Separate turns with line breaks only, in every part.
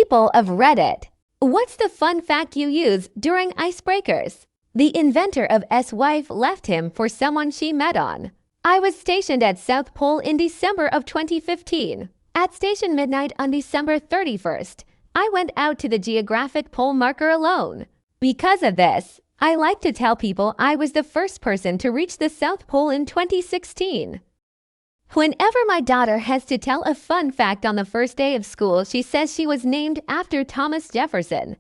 People of Reddit, what's the fun fact you use during icebreakers? The inventor of S-Wife left him for someone she met on. I was stationed at South Pole in December of 2015. At station midnight on December 31st, I went out to the geographic pole marker alone. Because of this, I like to tell people I was the first person to reach the South Pole in 2016. Whenever my daughter has to tell a fun fact on the first day of school, she says she was named after Thomas Jefferson.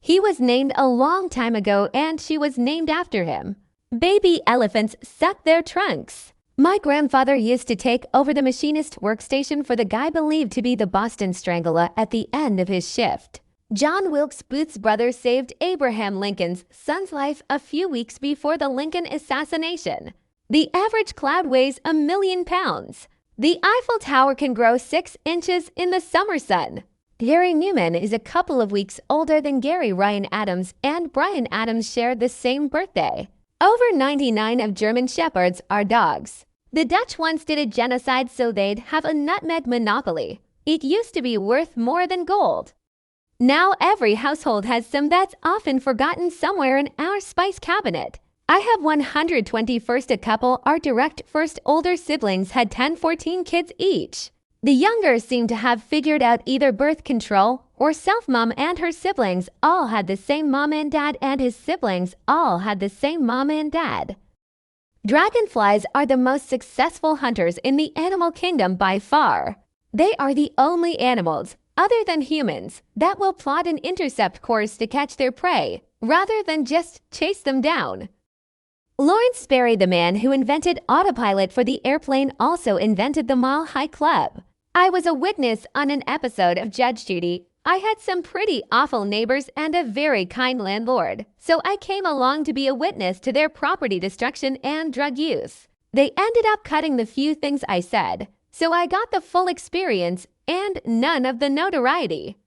He was named a long time ago and she was named after him. Baby elephants suck their trunks. My grandfather used to take over the machinist workstation for the guy believed to be the Boston Strangler at the end of his shift. John Wilkes Booth's brother saved Abraham Lincoln's son's life a few weeks before the Lincoln assassination. The average cloud weighs 1,000,000 pounds. The Eiffel Tower can grow 6 inches in the summer sun. Gary Newman is a couple of weeks older than Gary Ryan Adams, and Bryan Adams shared the same birthday. Over 99 of German Shepherds are dogs. The Dutch once did a genocide so they'd have a nutmeg monopoly. It used to be worth more than gold. Now every household has some that's often forgotten somewhere in our spice cabinet. I have 121st. A couple are direct first. Older siblings had 10-14 kids each. The younger seemed to have figured out either birth control or self-mom, and her siblings all had the same mom and dad, and his siblings all had the same mom and dad. Dragonflies are the most successful hunters in the animal kingdom by far. They are the only animals, other than humans, that will plot an intercept course to catch their prey, rather than just chase them down. Lawrence Sperry, the man who invented autopilot for the airplane, also invented the Mile High Club. I was a witness on an episode of Judge Judy. I had some pretty awful neighbors and a very kind landlord, so I came along to be a witness to their property destruction and drug use. They ended up cutting the few things I said, so I got the full experience and none of the notoriety.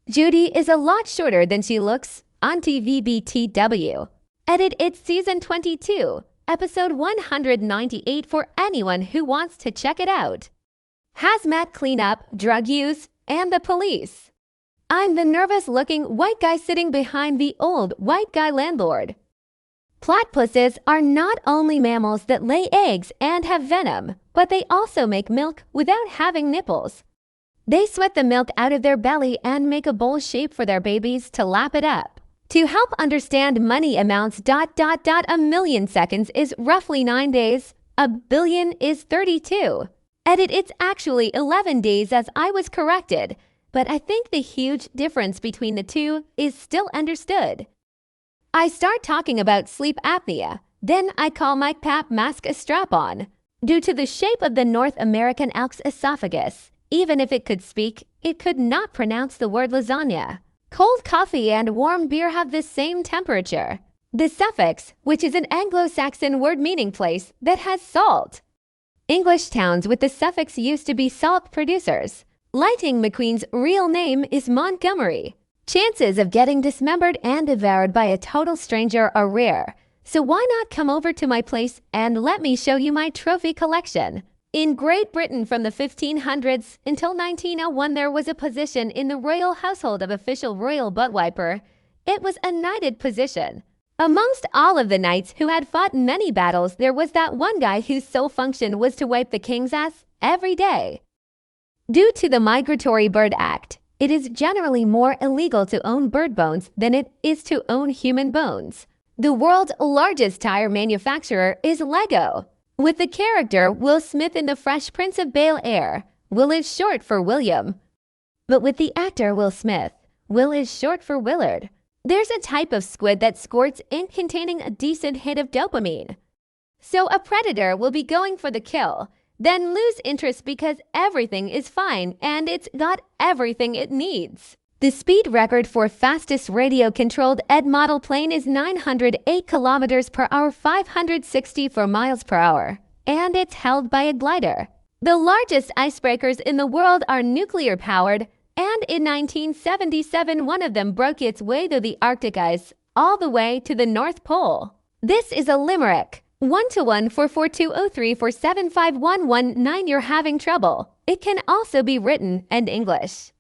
Judy is a lot shorter than she looks on TVBTW. Edit It's Season 22, Episode 198 for anyone who wants to check it out. Hazmat cleanup, drug use, and the police. I'm the nervous-looking white guy sitting behind the old white guy landlord. Platypuses are not only mammals that lay eggs and have venom, but they also make milk without having nipples. They sweat the milk out of their belly and make a bowl shape for their babies to lap it up. To help understand money amounts, ... a million seconds is roughly 9 days. A billion is 32. Edit It's actually 11 days as I was corrected, but I think the huge difference between the two is still understood. I start talking about sleep apnea, then I call my pap mask a strap-on. Due to the shape of the North American elk's esophagus, even if it could speak, it could not pronounce the word lasagna. Cold coffee and warm beer have the same temperature. The suffix, which is an Anglo-Saxon word meaning place that has salt. English towns with the suffix used to be salt producers. Lightning McQueen's real name is Montgomery. Chances of getting dismembered and devoured by a total stranger are rare, so why not come over to my place and let me show you my trophy collection? In Great Britain from the 1500s until 1901, there was a position in the royal household of official royal butt wiper. It was a knighted position. Amongst all of the knights who had fought many battles, there was that one guy whose sole function was to wipe the king's ass every day. Due to the Migratory Bird Act, it is generally more illegal to own bird bones than it is to own human bones. The world's largest tire manufacturer is Lego. With the character Will Smith in The Fresh Prince of Bel-Air, Will is short for William. But with the actor Will Smith, Will is short for Willard. There's a type of squid that squirts ink containing a decent hit of dopamine. So a predator will be going for the kill, then lose interest because everything is fine and it's got everything it needs. The speed record for fastest radio-controlled ED model plane is 908 kilometers per hour, 564 miles per hour, and it's held by a glider. The largest icebreakers in the world are nuclear-powered, and in 1977 one of them broke its way through the Arctic ice all the way to the North Pole. This is a limerick. 1-1 for 4203 for 75119. You're having trouble. It can also be written in English.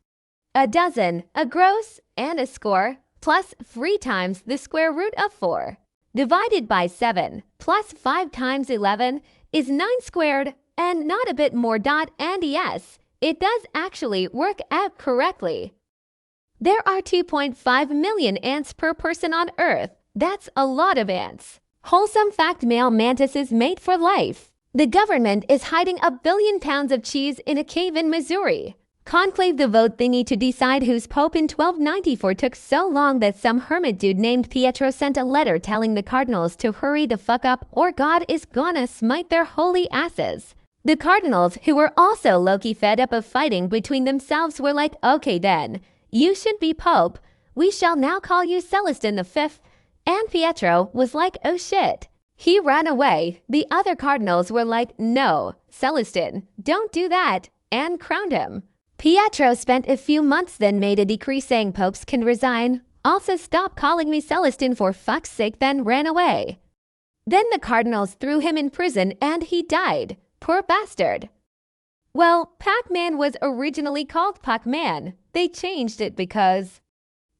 a dozen, a gross, and a score, plus 3 times the square root of 4. Divided by 7, plus 5 times 11 is 9 squared, and not a bit more dot, and yes, it does actually work out correctly. There are 2.5 million ants per person on Earth. That's a lot of ants. Wholesome fact: male mantises mate for life. The government is hiding 1 billion pounds of cheese in a cave in Missouri. Conclave the vote thingy to decide who's pope in 1294 took so long that some hermit dude named Pietro sent a letter telling the cardinals to hurry the fuck up or God is gonna smite their holy asses. The cardinals, who were also low-key fed up of fighting between themselves, were like, okay then, you should be pope. We shall now call you Celestine V. And Pietro was like, oh shit. He ran away. The other cardinals were like, no, Celestine, don't do that, and crowned him. Pietro spent a few months, then made a decree saying popes can resign. Also, stop calling me Celestine for fuck's sake, then ran away. Then the cardinals threw him in prison and he died. Poor bastard. Well, Pac-Man was originally called Pac-Man. They changed it because...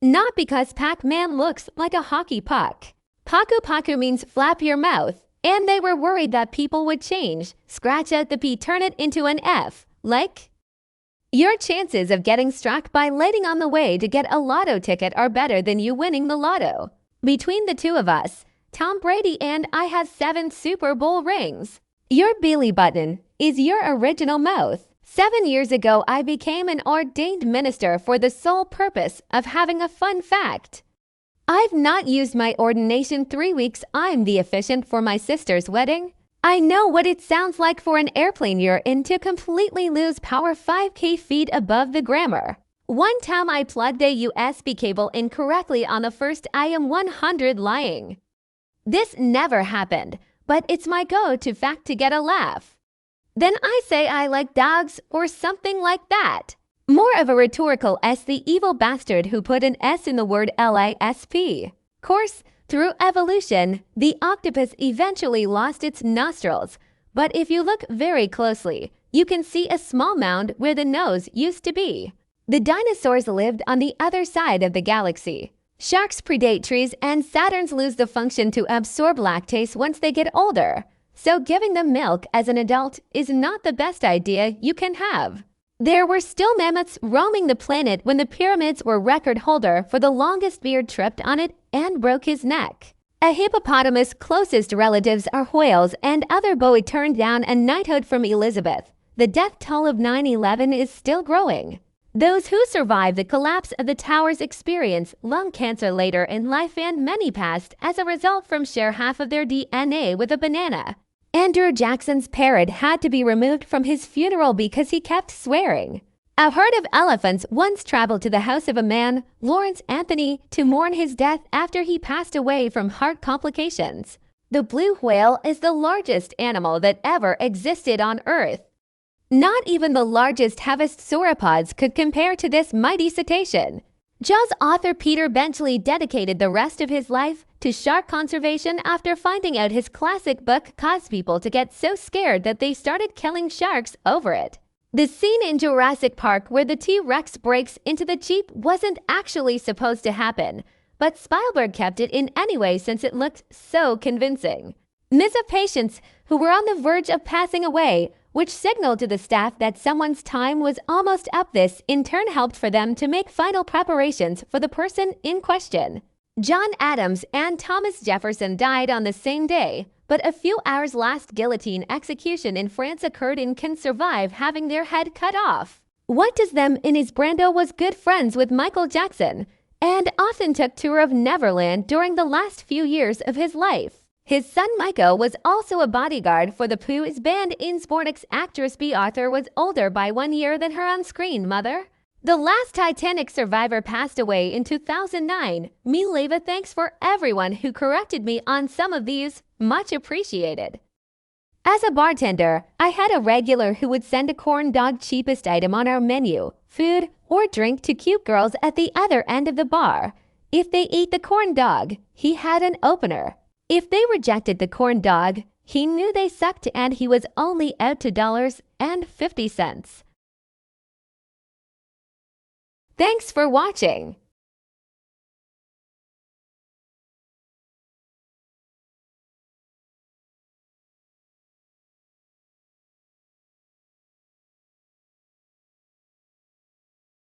Not because Pac-Man looks like a hockey puck. Paku Paku means flap your mouth, and they were worried that people would change, scratch out the P, turn it into an F, like... Your chances of getting struck by lighting on the way to get a lotto ticket are better than you winning the lotto. Between the two of us, Tom Brady and I have 7 Super Bowl rings. Your belly button is your original mouth. 7 years ago, I became an ordained minister for the sole purpose of having a fun fact. I've not used my ordination 3 weeks. I'm the officiant for my sister's wedding. I know what it sounds like for an airplane you're in to completely lose power 5k feet above the grammar. One time I plugged a USB cable incorrectly on the first I am 100 lying. This never happened, but it's my go-to fact to get a laugh. Then I say I like dogs or something like that. More of a rhetorical S, the evil bastard who put an S in the word LISP. Course, through evolution, the octopus eventually lost its nostrils, but if you look very closely, you can see a small mound where the nose used to be. The dinosaurs lived on the other side of the galaxy. Sharks predate trees and Saturns lose the function to absorb lactase once they get older, so giving them milk as an adult is not the best idea you can have. There were still mammoths roaming the planet when the pyramids were record holder for the longest beard, tripped on it and broke his neck. A hippopotamus' closest relatives are whales, and other Bowie turned down a knighthood from Elizabeth. The death toll of 9/11 is still growing. Those who survived the collapse of the towers experience lung cancer later in life, and many passed as a result from share half of their DNA with a banana. Andrew Jackson's parrot had to be removed from his funeral because he kept swearing. A herd of elephants once traveled to the house of a man, Lawrence Anthony, to mourn his death after he passed away from heart complications. The blue whale is the largest animal that ever existed on Earth. Not even the largest Havas sauropods could compare to this mighty cetacean. Jaws author Peter Benchley dedicated the rest of his life to shark conservation after finding out his classic book caused people to get so scared that they started killing sharks over it. The scene in Jurassic Park where the T-Rex breaks into the Jeep wasn't actually supposed to happen, but Spielberg kept it in anyway since it looked so convincing. Ms. of patients who were on the verge of passing away, which signaled to the staff that someone's time was almost up. This in turn helped for them to make final preparations for the person in question. John Adams and Thomas Jefferson died on the same day, but a few hours last guillotine execution in France occurred and can survive having their head cut off. What does them in his Brando was good friends with Michael Jackson and often took tour of Neverland during the last few years of his life. His son Michael was also a bodyguard for the Pooh's band. In Sportix, actress Bea Arthur was older by 1 year than her on-screen mother. The last Titanic survivor passed away in 2009. Me Leva, thanks for everyone who corrected me on some of these. Much appreciated. As a bartender, I had a regular who would send a corn dog, cheapest item on our menu, food or drink, to cute girls at the other end of the bar. If they ate the corn dog, he had an opener. If they rejected the corn dog, he knew they sucked and he was only out to $1.50. Thanks for watching.